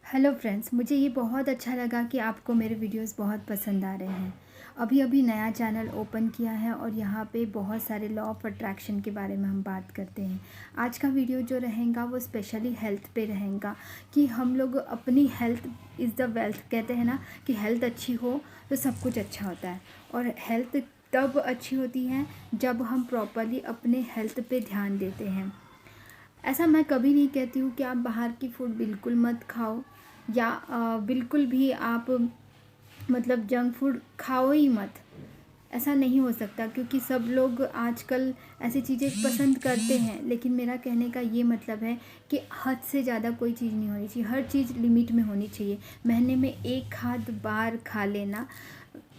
Hello friends, मुझे ये बहुत अच्छा लगा कि आपको मेरे वीडियोस बहुत पसंद आ रहे हैं। अभी अभी नया चैनल ओपन किया है और यहाँ पे बहुत सारे लॉ ऑफ अट्रैक्शन के बारे में हम बात करते हैं। आज का वीडियो जो रहेगा वो स्पेशली हेल्थ पे रहेगा कि हम लोग अपनी हेल्थ इज़ द वेल्थ, कहते हैं ना कि हेल्थ अच्छी हो तो सब कुछ अच्छा होता है। और हेल्थ तब अच्छी होती है जब हम प्रॉपरली अपने हेल्थ पे ध्यान देते हैं। ऐसा मैं कभी नहीं कहती हूँ कि आप बाहर की फूड बिल्कुल मत खाओ या बिल्कुल भी आप मतलब जंक फूड खाओ ही मत। ऐसा नहीं हो सकता क्योंकि सब लोग आजकल ऐसी चीज़ें पसंद करते हैं, लेकिन मेरा कहने का ये मतलब है कि हद से ज़्यादा कोई चीज़ नहीं होनी चाहिए। हर चीज़ लिमिट में होनी चाहिए। महीने में एक आध बार खा लेना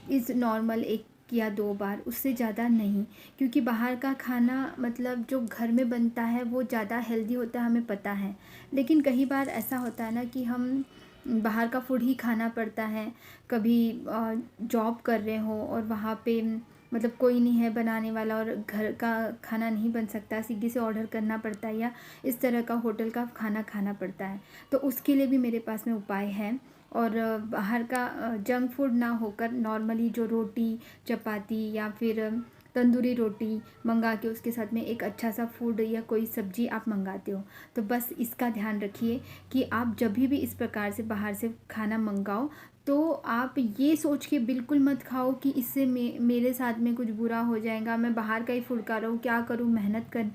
इज़ नॉर्मल, एक या दो बार, उससे ज़्यादा नहीं। क्योंकि बाहर का खाना मतलब जो घर में बनता है वो ज़्यादा हेल्दी होता है, हमें पता है। लेकिन कई बार ऐसा होता है ना कि हम बाहर का फूड ही खाना पड़ता है। कभी जॉब कर रहे हो और वहाँ पे मतलब कोई नहीं है बनाने वाला और घर का खाना नहीं बन सकता, स्विगी से ऑर्डर करना पड़ता है या इस तरह का होटल का खाना खाना पड़ता है। तो उसके लिए भी मेरे पास में उपाय है। और बाहर का जंक फूड ना होकर नॉर्मली जो रोटी चपाती या फिर तंदूरी रोटी मंगा के उसके साथ में एक अच्छा सा फूड या कोई सब्जी आप मंगाते हो, तो बस इसका ध्यान रखिए कि आप जब भी इस प्रकार से बाहर से खाना मंगाओ तो आप ये सोच के बिल्कुल मत खाओ कि इससे मेरे साथ में कुछ बुरा हो जाएगा, मैं बाहर का ही फूड खा रहा हूँ, क्या करूँ, मेहनत कर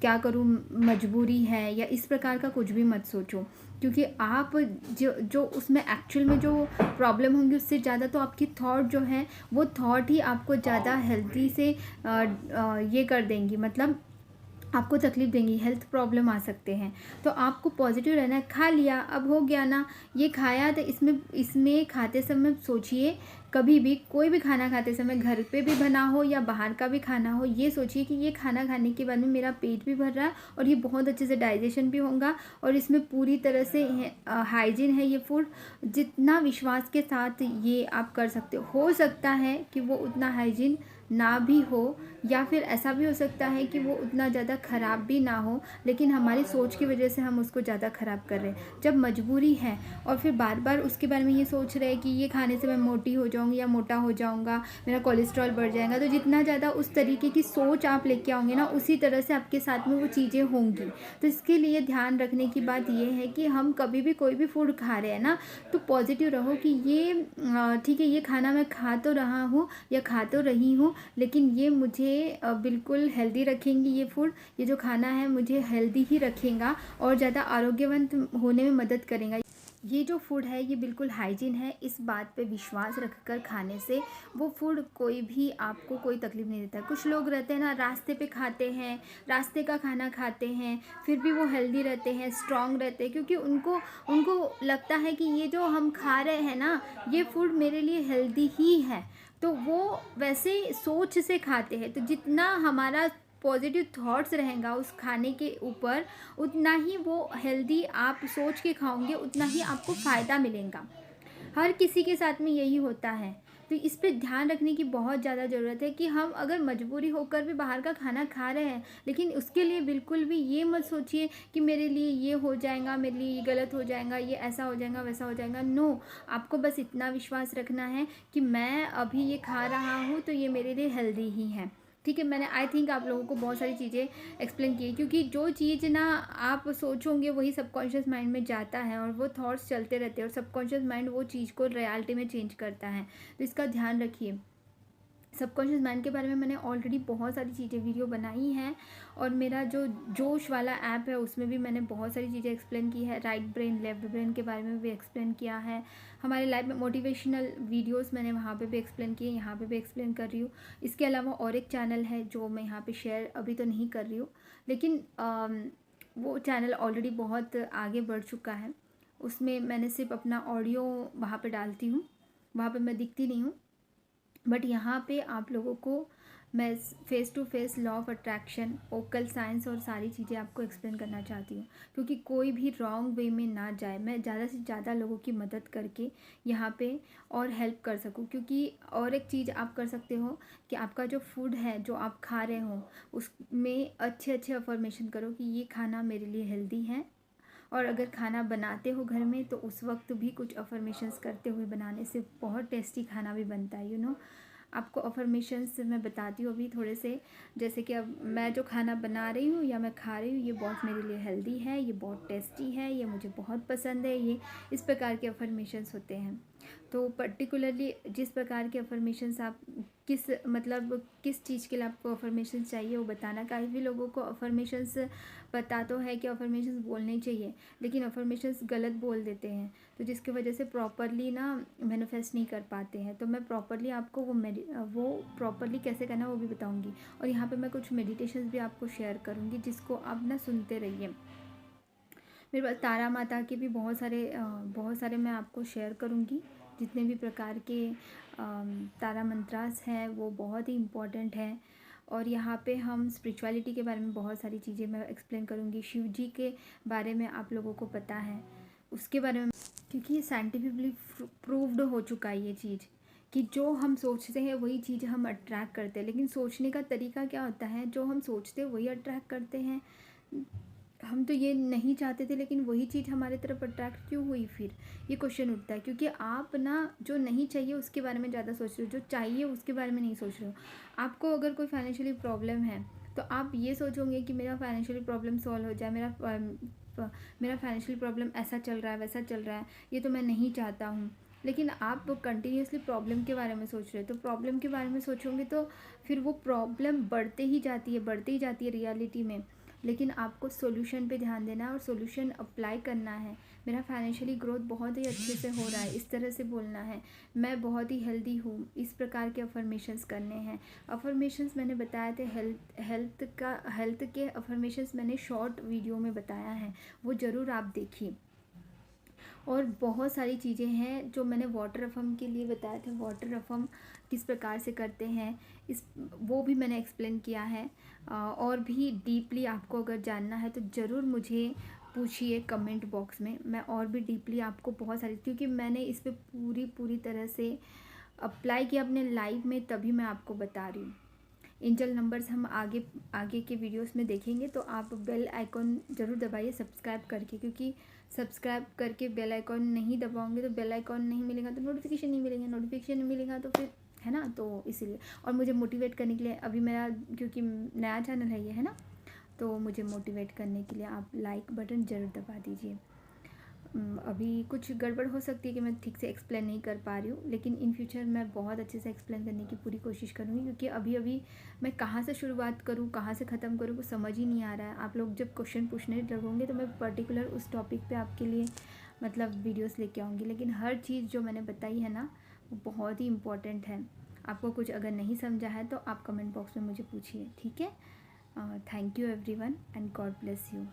क्या करूँ, मजबूरी है, या इस प्रकार का कुछ भी मत सोचो। क्योंकि आप जो जो उसमें एक्चुअल में जो प्रॉब्लम होंगी उससे ज़्यादा तो आपकी थॉट जो है वो थॉट ही आपको ज़्यादा हेल्दी से ये कर देंगी, मतलब आपको तकलीफ़ देंगी, हेल्थ प्रॉब्लम आ सकते हैं। तो आपको पॉजिटिव रहना है। खा लिया, अब हो गया ना, ये खाया तो इसमें इसमें खाते समय सोचिए, कभी भी कोई भी खाना खाते समय घर पे भी बना हो या बाहर का भी खाना हो, ये सोचिए कि ये खाना खाने के बाद में मेरा पेट भी भर रहा है और ये बहुत अच्छे से डाइजेशन भी होगा और इसमें पूरी तरह से हाइजीन है ये फूड। जितना विश्वास के साथ ये आप कर सकते हो सकता है कि वो उतना हाइजीन ना भी हो, या फिर ऐसा भी हो सकता है कि वो उतना ज़्यादा ख़राब भी ना हो, लेकिन हमारी सोच की वजह से हम उसको ज़्यादा ख़राब कर रहे हैं। जब मजबूरी है और फिर बार बार उसके बारे में ये सोच रहे हैं कि ये खाने से मैं मोटी हो जाऊँगी या मोटा हो जाऊँगा, मेरा कोलेस्ट्रॉल बढ़ जाएगा, तो जितना ज़्यादा उस तरीके की सोच आप लेके आओगे ना, उसी तरह से आपके साथ में वो चीज़ें होंगी। तो इसके लिए ध्यान रखने की बात ये है कि हम कभी भी कोई भी फूड खा रहे हैं ना, तो पॉजिटिव रहो कि ये ठीक है, ये खाना मैं खा तो रहा हूँ या खा तो रही हूँ, लेकिन ये मुझे बिल्कुल हेल्दी रखेंगी, ये फूड, ये जो खाना है मुझे हेल्दी ही रखेगा और ज़्यादा आरोग्यवंत होने में मदद करेगा। ये जो फूड है ये बिल्कुल हाइजीन है, इस बात पे विश्वास रखकर खाने से वो फूड कोई भी आपको कोई तकलीफ़ नहीं देता है। कुछ लोग रहते हैं ना, रास्ते पे खाते हैं, रास्ते का खाना खाते हैं, फिर भी वो हेल्दी रहते हैं, स्ट्रॉन्ग रहते हैं, क्योंकि उनको उनको लगता है कि ये जो हम खा रहे हैं ना, ये फूड मेरे लिए हेल्दी ही है। तो वो वैसे सोच से खाते हैं। तो जितना हमारा पॉजिटिव थॉट्स रहेगा उस खाने के ऊपर, उतना ही वो हेल्दी आप सोच के खाओगे, उतना ही आपको फ़ायदा मिलेगा। हर किसी के साथ में यही होता है। तो इस पे ध्यान रखने की बहुत ज़्यादा ज़रूरत है कि हम अगर मजबूरी होकर भी बाहर का खाना खा रहे हैं, लेकिन उसके लिए बिल्कुल भी ये मत सोचिए कि मेरे लिए ये हो जाएगा, मेरे लिए ये गलत हो जाएगा, ये ऐसा हो जाएगा, वैसा हो जाएगा। नो, आपको बस इतना विश्वास रखना है कि मैं अभी ये खा रहा हूँ तो ये मेरे लिए हेल्दी ही है। ठीक है, मैंने आई थिंक आप लोगों को बहुत सारी चीज़ें एक्सप्लेन की है, क्योंकि जो चीज़ ना आप सोचोगे वही सबकॉन्शियस माइंड में जाता है और वो थॉट्स चलते रहते हैं और सबकॉन्शियस माइंड वो चीज़ को रियलिटी में चेंज करता है। तो इसका ध्यान रखिए। सबकॉन्शियस माइंड के बारे में मैंने ऑलरेडी बहुत सारी चीज़ें वीडियो बनाई हैं और मेरा जो जोश वाला ऐप है उसमें भी मैंने बहुत सारी चीज़ें एक्सप्लेन की है। राइट ब्रेन लेफ्ट ब्रेन के बारे में भी एक्सप्लेन किया है। हमारे लाइफ में मोटिवेशनल वीडियोस मैंने वहाँ पे भी एक्सप्लेन किए, यहाँ पे भी एक्सप्लेन कर रही हूँ। इसके अलावा और एक चैनल है जो मैं यहाँ पे शेयर अभी तो नहीं कर रही हूँ, लेकिन वो चैनल ऑलरेडी बहुत आगे बढ़ चुका है। उसमें मैंने सिर्फ अपना ऑडियो वहाँ पे डालती हूँ, वहाँ पे मैं दिखती नहीं हूँ। बट यहाँ पे आप लोगों को मैं face to face law of attraction, occult science और सारी चीज़ें आपको एक्सप्लेन करना चाहती हूँ, क्योंकि कोई भी रॉन्ग वे में ना जाए। मैं ज़्यादा से ज़्यादा लोगों की मदद करके यहाँ पे और हेल्प कर सकूँ। क्योंकि और एक चीज़ आप कर सकते हो कि आपका जो फूड है जो आप खा रहे हो उसमें अच्छे अच्छे अफर्मेशन करो कि ये खाना मेरे लिए हेल्दी है और अगर खाना बनाते हो घर में तो उस वक्त भी कुछ अफर्मेशंस करते हुए बनाने से बहुत टेस्टी खाना भी बनता है। आपको अफर्मेशंस मैं बताती हूँ अभी थोड़े से। जैसे कि अब मैं जो खाना बना रही हूँ या मैं खा रही हूँ, ये बहुत मेरे लिए हेल्दी है, ये बहुत टेस्टी है, ये मुझे बहुत पसंद है, ये इस प्रकार के अफर्मेशंस होते हैं। तो पर्टिकुलरली जिस प्रकार के अफर्मेशंस आप किस चीज़ के लिए आपको अफर्मेशंस चाहिए वो बताना। काफ़ी लोगों को अफर्मेशंस पता तो है कि अफर्मेशंस बोलने चाहिए, लेकिन अफर्मेशंस गलत बोल देते हैं, तो जिसकी वजह से प्रॉपरली ना मैनिफेस्ट नहीं कर पाते हैं। तो मैं प्रॉपरली आपको वो प्रॉपरली कैसे करना वो भी बताऊँगी। और यहाँ पे मैं कुछ मेडिटेशंस भी आपको शेयर करूँगी, जिसको आप ना सुनते रहिए। मेरे पास तारा माता के भी बहुत सारे मैं आपको शेयर करूँगी। जितने भी प्रकार के तारा मंत्रास हैं वो बहुत ही इम्पॉर्टेंट हैं। और यहाँ पे हम स्पिरिचुअलिटी के बारे में बहुत सारी चीज़ें मैं एक्सप्लेन करूँगी। शिव जी के बारे में आप लोगों को पता है, उसके बारे में, क्योंकि ये साइंटिफिकली प्रूव्ड हो चुका है ये चीज़ कि जो हम सोचते हैं वही चीज़ हम अट्रैक्ट करते हैं। लेकिन सोचने का तरीका क्या होता है, जो हम सोचते हैं वही अट्रैक्ट करते हैं। हम तो ये नहीं चाहते थे, लेकिन वही चीज़ हमारे तरफ अट्रैक्ट क्यों हुई? फिर ये क्वेश्चन उठता है, क्योंकि आप ना जो नहीं चाहिए उसके बारे में ज़्यादा सोच रहे हो, जो चाहिए उसके बारे में नहीं सोच रहे हो। आपको अगर कोई फाइनेंशियली प्रॉब्लम है तो आप ये सोचोगे कि मेरा फाइनेंशियली प्रॉब्लम सॉल्व हो जाए, मेरा फाइनेंशियल प्रॉब्लम ऐसा चल रहा है, वैसा चल रहा है, ये तो मैं नहीं चाहता हूँ। लेकिन आप कंटिन्यूसली प्रॉब्लम के बारे में सोच रहे हो, तो प्रॉब्लम के बारे में सोचोगे तो फिर वो प्रॉब्लम बढ़ते ही जाती है रियलिटी में। लेकिन आपको सॉल्यूशन पे ध्यान देना है और सॉल्यूशन अप्लाई करना है। मेरा फाइनेंशियली ग्रोथ बहुत ही अच्छे से हो रहा है, इस तरह से बोलना है। मैं बहुत ही हेल्दी हूँ, इस प्रकार के अफर्मेशंस करने हैं। अफर्मेशंस मैंने बताए थे, हेल्थ के अफर्मेशंस मैंने शॉर्ट वीडियो में बताया है, वो ज़रूर आप देखिए। और बहुत सारी चीज़ें हैं जो मैंने वाटर अफर्म के लिए बताए थे। वाटर अफर्म किस प्रकार से करते हैं वो भी मैंने एक्सप्लेन किया है। और भी डीपली आपको अगर जानना है तो ज़रूर मुझे पूछिए कमेंट बॉक्स में। मैं और भी डीपली आपको बहुत सारी, क्योंकि मैंने इस पर पूरी तरह से अप्लाई किया अपने लाइफ में, तभी मैं आपको बता रही हूँ। एंजल नंबर्स हम आगे के वीडियोस में देखेंगे। तो आप बेल आइकॉन ज़रूर दबाइए सब्सक्राइब करके, क्योंकि सब्सक्राइब करके बेल आइकॉन नहीं दबाओगे तो बेल आइकॉन नहीं मिलेगा तो नोटिफिकेशन नहीं मिलेंगे, नोटिफिकेशन नहीं मिलेगा तो फिर, है ना, तो इसीलिए। और मुझे मोटिवेट करने के लिए अभी मेरा, क्योंकि नया चैनल है ये, है ना, तो मुझे मोटिवेट करने के लिए आप लाइक बटन ज़रूर दबा दीजिए। अभी कुछ गड़बड़ हो सकती है कि मैं ठीक से एक्सप्लेन नहीं कर पा रही हूँ, लेकिन इन फ्यूचर मैं बहुत अच्छे से एक्सप्लेन करने की पूरी कोशिश करूँगी। क्योंकि अभी मैं कहाँ से शुरुआत करूँ, कहाँ से ख़त्म करूँ, वो समझ ही नहीं आ रहा है। आप लोग जब क्वेश्चन पूछने लगोगे तो मैं पर्टिकुलर उस टॉपिक पे आपके लिए वीडियोस लेके आऊँगी। लेकिन हर चीज़ जो मैंने बताई है ना वो बहुत ही इम्पॉर्टेंट है। आपको कुछ अगर नहीं समझा है तो आप कमेंट बॉक्स में मुझे पूछिए, ठीक है। Thank you everyone and God bless you.